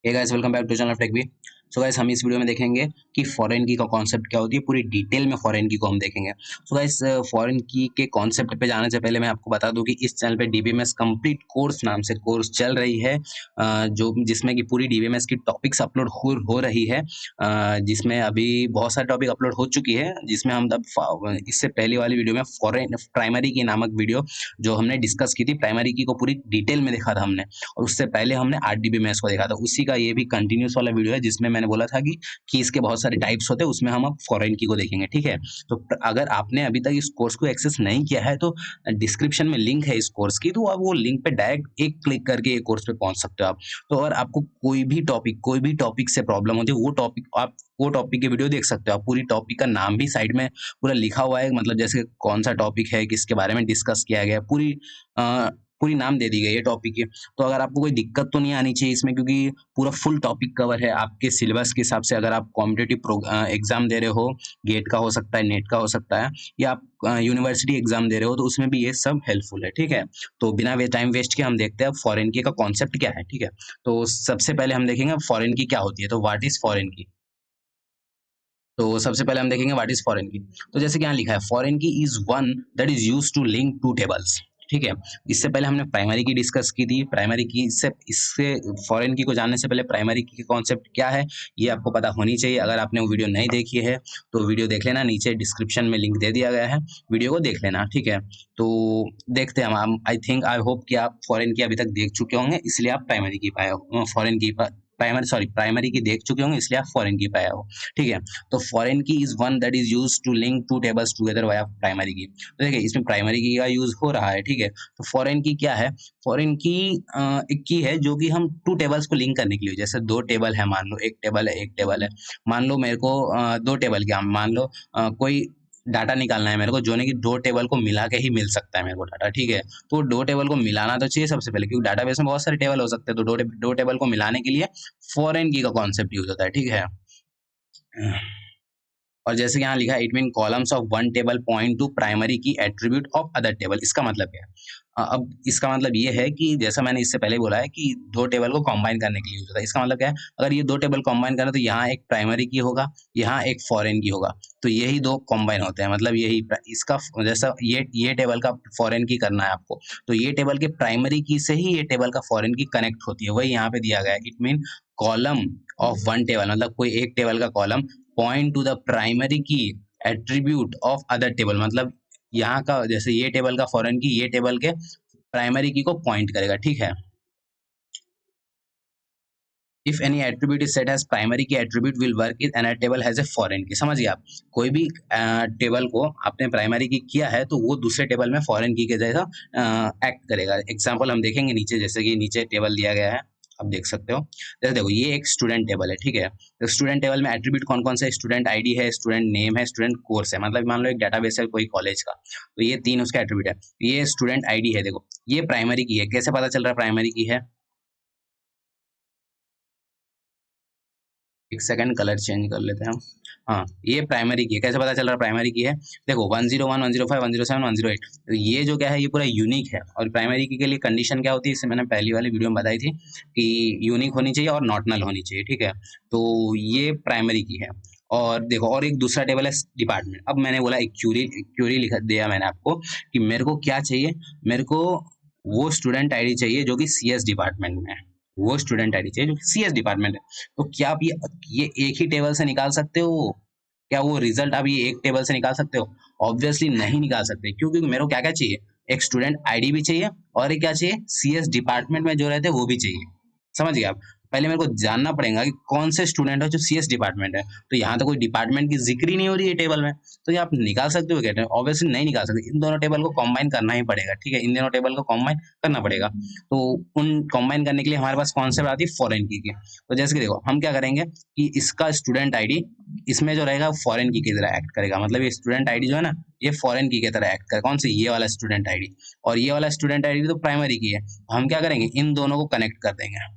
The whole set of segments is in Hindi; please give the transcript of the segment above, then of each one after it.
Hey guys, welcome back to channel Tech B. So guys, हम इस वीडियो में देखेंगे कि फॉरेन की का कॉन्सेप्ट क्या होती है। पूरी डिटेल में फॉरेन की को हम देखेंगे। सो गाइस, फॉरेन की के कॉन्सेप्ट पे जाने से पहले मैं आपको बता दूं कि इस चैनल पे डीबीएमएस कंप्लीट कोर्स नाम से कोर्स चल रही है, जो जिसमें कि पूरी डीबीएमएस की टॉपिक्स अपलोड हो रही है। जिसमें अभी बहुत सारे टॉपिक अपलोड हो चुकी है, जिसमें हम अब इससे पहले वाली वीडियो में फॉरेन प्राइमरी की नामक वीडियो जो हमने डिस्कस की थी, प्राइमरी की को पूरी डिटेल में देखा था हमने। और उससे पहले हमने आरडीबीएमएस को देखा था। उसी का ये भी कंटिन्यूस वाला वीडियो है, जिसमें मैंने बोला था कि इसके बहुत सारे टाइप्स होते हैं, उसमें हम अब फॉरेन की को देखेंगे। ठीक है, तो अगर आपने अभी तक इस कोर्स को एक्सेस नहीं किया है तो डिस्क्रिप्शन में लिंक है इस कोर्स की, तो आप वो लिंक पे डायरेक्ट एक क्लिक करके ये कोर्स पे पहुंच सकते हो आप। तो अगर आपको कोई भी टॉपिक से प्रॉब्लम होती है, वो टॉपिक की वीडियो देख सकते हो आप। पूरी टॉपिक का नाम भी साइड में पूरा लिखा हुआ है, मतलब जैसे कौन सा टॉपिक है, किसके बारे में डिस्कस किया गया है, पूरी नाम दे दी गई है टॉपिक की। तो अगर आपको कोई दिक्कत तो नहीं आनी चाहिए इसमें, क्योंकि पूरा फुल टॉपिक कवर है आपके सिलेबस के हिसाब से। अगर आप कॉम्पिटिटिव एग्जाम दे रहे हो, गेट का हो सकता है, नेट का हो सकता है, या आप यूनिवर्सिटी एग्जाम दे रहे हो, तो उसमें भी ये सब हेल्पफुल है। ठीक है, तो बिना टाइम वेस्ट के हम देखते हैं अब फॉरेन की का कॉन्सेप्ट क्या है। ठीक है, तो सबसे पहले हम देखेंगे फॉरेन की क्या होती है। तो व्हाट इज फॉरेन की। तो सबसे पहले हम देखेंगे व्हाट इज फॉरेन की। तो जैसे कि यहाँ लिखा है, foreign key is one that is use to link two tables. ठीक है, इससे पहले हमने प्राइमरी की डिस्कस की थी। प्राइमरी की इससे इससे फॉरेन की को जानने से पहले प्राइमरी की कॉन्सेप्ट क्या है ये आपको पता होनी चाहिए। अगर आपने वो वीडियो नहीं देखी है तो वीडियो देख लेना, नीचे डिस्क्रिप्शन में लिंक दे दिया गया है, वीडियो को देख लेना। ठीक है, तो देखते हैं हम। आई थिंक, आई होप कि आप फॉरेन की अभी तक देख चुके होंगे, इसलिए आप प्राइमरी की पाए हो। प्राइमरी की देख चुके होंगे, इसलिए आप फॉरेन की पाए हो। ठीक है, तो foreign key is one that is use to link two tables together via primary key. तो देखिए, इसमें प्राइमरी की का यूज हो रहा है। ठीक है, तो फॉरेन की क्या है? फॉरेन की एक की है जो कि हम टू टेबल्स को लिंक करने के लिए, जैसे दो टेबल है, मान लो एक टेबल है, एक टेबल है। मान लो मेरे को दो टेबल क्या, मान लो कोई डाटा निकालना है मेरे को, जो नहीं कि दो टेबल को मिला के ही मिल सकता है मेरे को डाटा। ठीक है, तो दो टेबल को मिलाना तो चाहिए सबसे पहले, क्योंकि डाटाबेस में बहुत सारे टेबल हो सकते हैं। तो दो टेबल को मिलाने के लिए फॉरेन की का कॉन्सेप्ट यूज होता है। ठीक है, और जैसे कि यहाँ लिखा है, it mean columns of one table point two primary key attribute of other table. इसका मतलब क्या है? अब इसका मतलब ये है कि जैसा मैंने इससे पहले बोला है कि दो टेबल को कंबाइन करने के लिए यूज होता है। इसका मतलब क्या है? अगर ये दो टेबल कंबाइन करें तो यहाँ एक प्राइमरी की होगा, यहाँ एक फॉरेन की होगा, तो यही दो कंबाइन होते हैं। मतलब यही इसका, जैसा ये टेबल का फॉरेन की करना है आपको, तो ये टेबल के प्राइमरी की से ही ये टेबल का फॉरेन की कनेक्ट होती है, वही यहाँ पे दिया गया है। It mean column of one table, मतलब कोई एक टेबल का column point two the primary key attribute of other table. मतलब यहाँ का, जैसे ये टेबल का फॉरेन की ये टेबल के प्राइमरी की को पॉइंट करेगा। ठीक है, if any attribute is set as primary key attribute will work is an table has a foreign key. समझिए आप, कोई भी टेबल को आपने प्राइमरी की किया है तो वो दूसरे टेबल में फॉरेन की के जैसा एक्ट करेगा। एग्जाम्पल हम देखेंगे नीचे, जैसे कि नीचे टेबल दिया गया है, आप देख सकते हो। जैसे देखो, ये एक स्टूडेंट टेबल है। ठीक है, तो स्टूडेंट टेबल में एट्रीब्यूट कौन कौन से? स्टूडेंट आईडी है, स्टूडेंट नेम है, स्टूडेंट कोर्स है। मतलब मान लो एक डाटाबेस है कोई कॉलेज का, तो ये तीन उसका एट्रीब्यूट है। ये स्टूडेंट आईडी है, देखो ये प्राइमरी की है। कैसे पता चल रहा है प्राइमरी की है? एक सेकंड, कलर चेंज कर लेते हैं हम। हाँ, ये प्राइमरी की है। कैसे पता चल रहा है प्राइमरी की है? देखो 101, 105, 107, 108, तो ये जो क्या है, ये पूरा यूनिक है। और प्राइमरी की के लिए कंडीशन क्या होती है, इससे मैंने पहली वाली वीडियो में बताई थी कि यूनिक होनी चाहिए और नॉट नल होनी चाहिए। ठीक है, तो ये प्राइमरी की है। और देखो, और एक दूसरा टेबल है डिपार्टमेंट। अब मैंने बोला एक क्यूरी लिखा दिया मैंने आपको कि मेरे को क्या चाहिए, मेरे को वो स्टूडेंट आईडी चाहिए जो कि सीएस डिपार्टमेंट में है। वो स्टूडेंट आईडी चाहिए जो कि सीएस डिपार्टमेंट है। तो क्या आप ये एक ही टेबल से निकाल सकते हो? क्या वो रिजल्ट आप ये एक टेबल से निकाल सकते हो? ऑब्वियसली नहीं निकाल सकते। क्यों? क्योंकि मेरे को क्या क्या चाहिए, एक स्टूडेंट आईडी भी चाहिए, और एक क्या चाहिए, सीएस डिपार्टमेंट में जो रहते हैं वो भी चाहिए। समझ गए आप? पहले मेरे को जानना पड़ेगा कि कौन से स्टूडेंट है जो सीएस डिपार्टमेंट है। तो यहाँ तो कोई डिपार्टमेंट की जिक्र ही नहीं हो रही है टेबल में, तो ये आप निकाल सकते हो क्या? ऑब्वियसली नहीं निकाल सकते। इन दोनों टेबल को कंबाइन करना ही पड़ेगा। ठीक है, इन दोनों टेबल को कंबाइन करना पड़ेगा। तो उन कंबाइन करने के लिए हमारे पास कॉन्सेप्ट आती है फॉरेन की। तो जैसे कि देखो, हम क्या करेंगे कि इसका स्टूडेंट आईडी इसमें जो रहेगा फॉरेन की तरह एक्ट करेगा। मतलब ये स्टूडेंट आईडी जो है ना, ये फॉरेन की तरह एक्ट करेगा। कौन सी? ये वाला स्टूडेंट आईडी। और ये वाला स्टूडेंट आईडी तो प्राइमरी की है। हम क्या करेंगे, इन दोनों को कनेक्ट कर देंगे,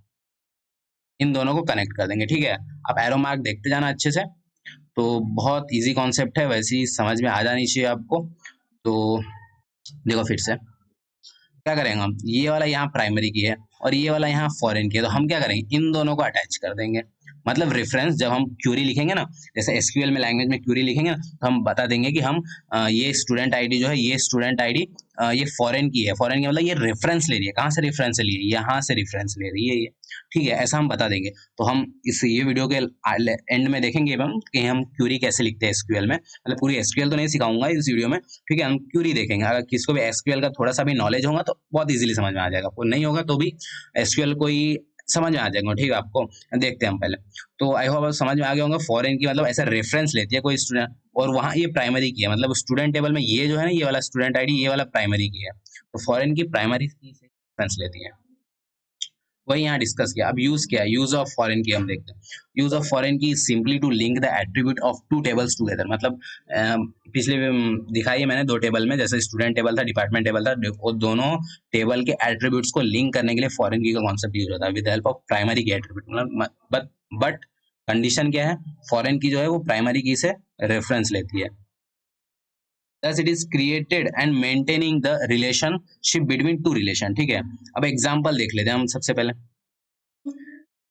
इन दोनों को कनेक्ट कर देंगे। ठीक है, आप एरो मार्क देखते जाना अच्छे से। तो बहुत इजी कॉन्सेप्ट है, वैसे ही समझ में आ जानी चाहिए आपको। तो देखो फिर से क्या करेंगे हम, ये वाला यहाँ प्राइमरी की है और ये वाला यहाँ फॉरेन की है, तो हम क्या करेंगे, इन दोनों को अटैच कर देंगे। मतलब रेफरेंस जब हम क्यूरी लिखेंगे ना, जैसे एसक्यूएल में लैंग्वेज में क्यूरी लिखेंगे ना, तो हम बता देंगे कि हम ये स्टूडेंट आईडी जो है, ये स्टूडेंट आईडी ये फॉरेन की है। फॉरेन की मतलब ये रेफरेंस ले रही है, कहाँ से रेफरेंस ले रही है, यहाँ से रेफरेंस ले रही है ये, ठीक है, ऐसा हम बता देंगे। तो हम इस ये वीडियो के एंड में देखेंगे हम कि हम क्यूरी कैसे लिखते हैं एसक्यूएल में। मतलब पूरी एसक्यूएल तो नहीं सिखाऊंगा इस वीडियो में, ठीक है, हम क्यूरी देखेंगे। अगर किसको भी एसक्यूएल का थोड़ा सा भी नॉलेज होगा तो बहुत इजीली समझ में आ जाएगा, आपको नहीं होगा तो भी एसक्यूएल कोई समझ में आ जाएगा, ठीक है। आपको देखते हैं हम पहले, तो आई होप समझ में आ गया होगा। फॉरेन की मतलब ऐसा रेफरेंस लेती है कोई स्टूडेंट, और वहाँ ये प्राइमरी की है, मतलब स्टूडेंट टेबल में ये जो है ना, ये वाला स्टूडेंट आईडी ये वाला प्राइमरी की है, तो फॉरेन की प्राइमरी की से रेफरेंस लेती है, वही यहाँ डिस्कस किया। अब यूज क्या है, यूज ऑफ फॉरेन की हम देखते हैं। Use of foreign key simply to link the attribute of two tables together. मतलब पिछले दिखाई है मैंने दो टेबल में, जैसे स्टूडेंट टेबल था, डिपार्टमेंट टेबल था, वो दोनों टेबल के एट्रीब्यूट्स को लिंक करने के लिए फॉरेन की का कॉन्सेप्ट यूज होता है with help of primary key attribute. मतलब बट कंडीशन क्या है, फॉरेन की जो है वो प्राइमरी की से रेफरेंस लेती है। Thus it is created and maintaining the relationship between two relation, ठीक है। अब एग्जांपल देख लेते हैं हम सबसे पहले।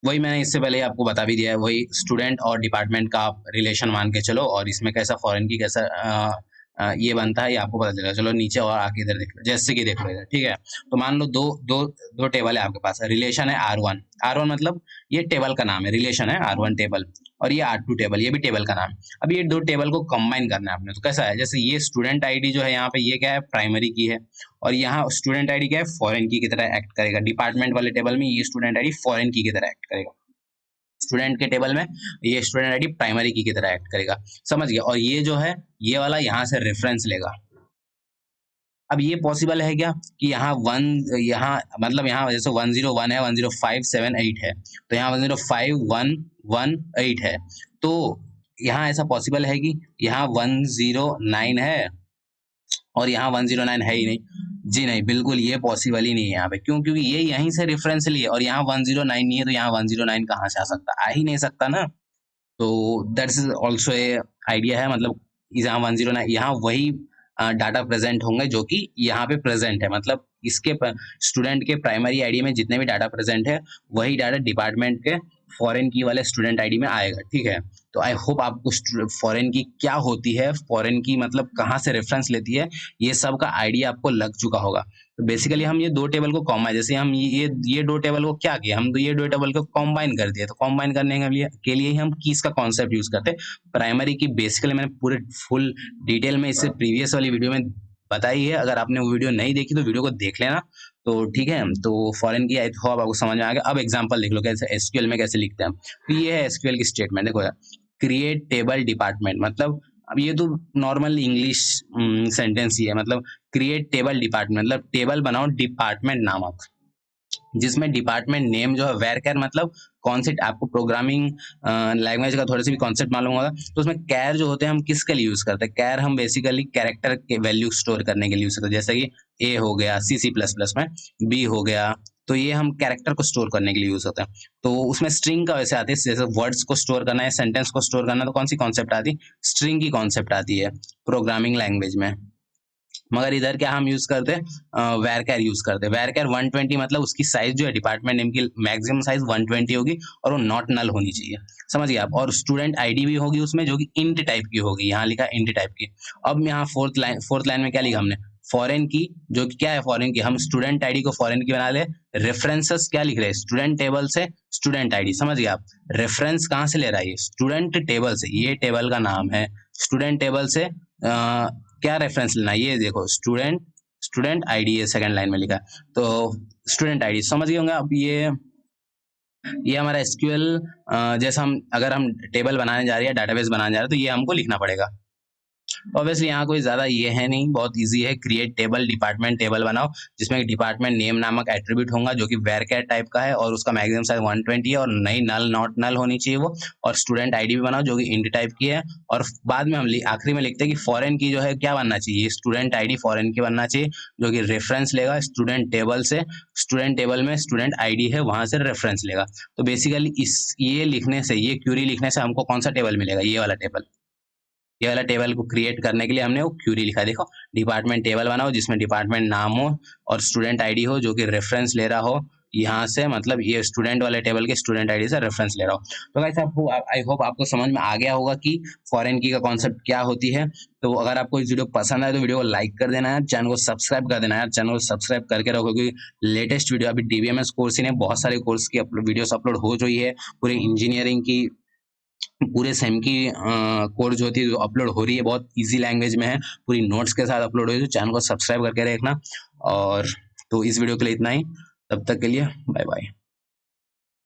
वही मैंने इससे पहले आपको बता भी दिया है, वही स्टूडेंट और डिपार्टमेंट का आप रिलेशन मान के चलो, और इसमें कैसा फॉरेन की कैसा ये बनता है ये आपको पता चलेगा। चलो नीचे और आके इधर देख लो, जैसे कि देख लो इधर, ठीक है। तो मान लो दो दो दो टेबल है आपके पास, रिलेशन है R1। R1 मतलब ये टेबल का नाम है, रिलेशन है R1 टेबल, और ये R2 टेबल, ये भी टेबल का नाम है। अब ये दो टेबल को कंबाइन करना है आपने, तो कैसा है, जैसे ये स्टूडेंट आईडी जो है यहाँ पे ये क्या है, प्राइमरी की है, और यहाँ स्टूडेंट आईडी क्या है, फॉरेन की तरह एक्ट करेगा। डिपार्टमेंट वाले टेबल में ये स्टूडेंट आईडी फॉरेन की तरह एक्ट करेगा, स्टूडेंट के टेबल में ये स्टूडेंट आईडी प्राइमरी की तरह एक्ट करेगा, समझ गया। और ये जो है ये वाला यहाँ से रेफरेंस लेगा। अब ये पॉसिबल है क्या कि यहाँ वन, यहाँ मतलब यहाँ जैसे 101 है, 10578 है, तो यहाँ 1051118 है, तो यहाँ ऐसा पॉसिबल है कि यहाँ 109 है और यहाँ 109 है ही नहीं। जी नहीं, बिल्कुल ये पॉसिबल ही नहीं है यहाँ पे। क्यों? क्योंकि ये यहीं से रेफरेंस लिए, और यहाँ 109 नहीं है, तो यहाँ 109 कहाँ से आ सकता, आ ही नहीं सकता ना। तो दैट्स ऑल्सो ए आइडिया है, मतलब यहाँ 109 यहाँ वही डाटा प्रेजेंट होंगे जो कि यहाँ पे प्रेजेंट है। मतलब इसके स्टूडेंट के प्राइमरी आईडी में जितने भी डाटा प्रेजेंट है, वही डाटा डिपार्टमेंट के फॉरेन की वाले स्टूडेंट आईडी में आएगा, ठीक है। तो आई होप आपको फॉरेन की क्या होती है, फॉरेन की मतलब कहाँ से रेफरेंस लेती है, ये सब का आइडिया आपको लग चुका होगा। तो बेसिकली हम ये दो टेबल को कॉम्बाइन, जैसे हम ये दो टेबल को क्या किया, हम तो ये दो टेबल को कॉम्बाइन कर दिया। तो कॉम्बाइन करने के लिए ही हम कीज का कॉन्सेप्ट यूज करते हैं। प्राइमरी की बेसिकली मैंने पूरे फुल डिटेल में इससे प्रीवियस वाली वीडियो में बताई है। अगर आपने वो वीडियो नहीं देखी तो वीडियो को देख लेना, तो ठीक है। तो फॉरेन की आई होप आपको समझ में आ गया। अब एग्जांपल देख लो कैसे एसक्यूएल में कैसे लिखते हैं। तो ये है एसक्यूएल की स्टेटमेंट, देखो यार, क्रिएट टेबल डिपार्टमेंट, मतलब अब ये तो नॉर्मल इंग्लिश सेंटेंस ही है। मतलब क्रिएट टेबल डिपार्टमेंट मतलब टेबल बनाओ डिपार्टमेंट नामक, जिसमें डिपार्टमेंट नेम जो है वेरकर, मतलब कौन सी आपको प्रोग्रामिंग लैंग्वेज का थोड़ा सा भी कॉन्सेप्ट मालूम होगा, तो उसमें कैर जो होते हैं हम किसके लिए यूज करते हैं, कैर हम बेसिकली कैरेक्टर के वैल्यू स्टोर करने के लिए यूज करते हैं। जैसे कि ए हो गया C++ में, बी हो गया, तो ये हम कैरेक्टर को स्टोर करने के लिए यूज होता है। तो उसमें स्ट्रिंग का वैसे आती है, जैसे वर्ड्स को स्टोर करना है, सेंटेंस को स्टोर करना है, तो कौन सी कॉन्सेप्ट आती है, स्ट्रिंग की कॉन्सेप्ट आती है प्रोग्रामिंग लैंग्वेज में। मगर इधर क्या हम यूज करते हैं, वैरकर यूज करते हैं। वैरकर 120 मतलब उसकी साइज जो है डिपार्टमेंट नेम की मैक्सिमम साइज 120 होगी, और वो नॉट नल होनी चाहिए, समझिए आप। और स्टूडेंट आईडी भी होगी उसमें, जो कि इंट टाइप की होगी, यहाँ लिखा इंट टाइप की। अब यहाँ फोर्थ लाइन में क्या लिखा हमने, फॉरेन की, जो कि क्या है फॉरेन की, हम स्टूडेंट आईडी को फॉरेन की बना ले। रेफरेंसेस क्या लिख रहे हैं, स्टूडेंट टेबल से स्टूडेंट आईडी, समझिए आप। रेफरेंस कहाँ से ले रहा है, स्टूडेंट टेबल से, ये टेबल का नाम है। स्टूडेंट टेबल से क्या रेफरेंस लेना है, ये देखो स्टूडेंट आईडी है, सेकंड लाइन में लिखा है, तो स्टूडेंट आईडी समझ गए होंगे। अब ये हमारा एसक्यूएल, जैसा हम अगर हम टेबल बनाने जा रहे हैं, डाटाबेस बनाने जा रहे हैं, तो ये हमको लिखना पड़ेगा। ऑब्वियसली यहाँ कोई ज्यादा ये है नहीं, बहुत इजी है। क्रिएट टेबल डिपार्टमेंट टेबल बनाओ, जिसमें डिपार्टमेंट नेम नामक एट्रीब्यूट होगा, जो कि वेरकर टाइप का है, और उसका मैक्सिमम साइज 120 है, और नई नल नॉट नल होनी चाहिए वो। और स्टूडेंट आईडी भी बनाओ, जो कि इंट टाइप की है। और बाद में हम आखिरी में लिखते हैं कि फॉरेन की जो है क्या बनना चाहिए, स्टूडेंट आईडी फॉरेन की बनना चाहिए, जो कि रेफरेंस लेगा स्टूडेंट टेबल से। स्टूडेंट टेबल में स्टूडेंट आईडी है, वहां से रेफरेंस लेगा। तो बेसिकली ये लिखने से, ये क्यूरी लिखने से हमको कौन सा टेबल मिलेगा, ये वाला टेबल। ये वाला टेबल को क्रिएट करने के लिए हमने वो क्यूरी लिखा है। देखो, डिपार्टमेंट टेबल बनाओ जिसमें डिपार्टमेंट नाम हो और स्टूडेंट आईडी हो, जो कि रेफरेंस ले रहा हो, यहाँ से मतलब ये स्टूडेंट वाले टेबल के स्टूडेंट आईडी से रेफरेंस ले रहा हूँ। तो गाइस आपको आई होप आपको समझ में आ गया होगा कि फॉरेन की का कॉन्सेप्ट क्या होती है। तो अगर आपको इस वीडियो पसंद आए तो वीडियो को लाइक कर देना है, चैनल को सब्सक्राइब कर देना है, चैनल को सब्सक्राइब करके रखो क्योंकि लेटेस्ट वीडियो अभी डीबीएमएस कोर्स ही ने बहुत सारे कोर्स की वीडियोस अपलोड हो रही है, पूरे इंजीनियरिंग की पूरे सेम की कोर्स जो होती है अपलोड हो रही है, बहुत इजी लैंग्वेज में है, पूरी नोट्स के साथ अपलोड हो रही है। तो चैनल को सब्सक्राइब करके रखना। और तो इस वीडियो के लिए इतना ही, तब तक के लिए बाय बाय।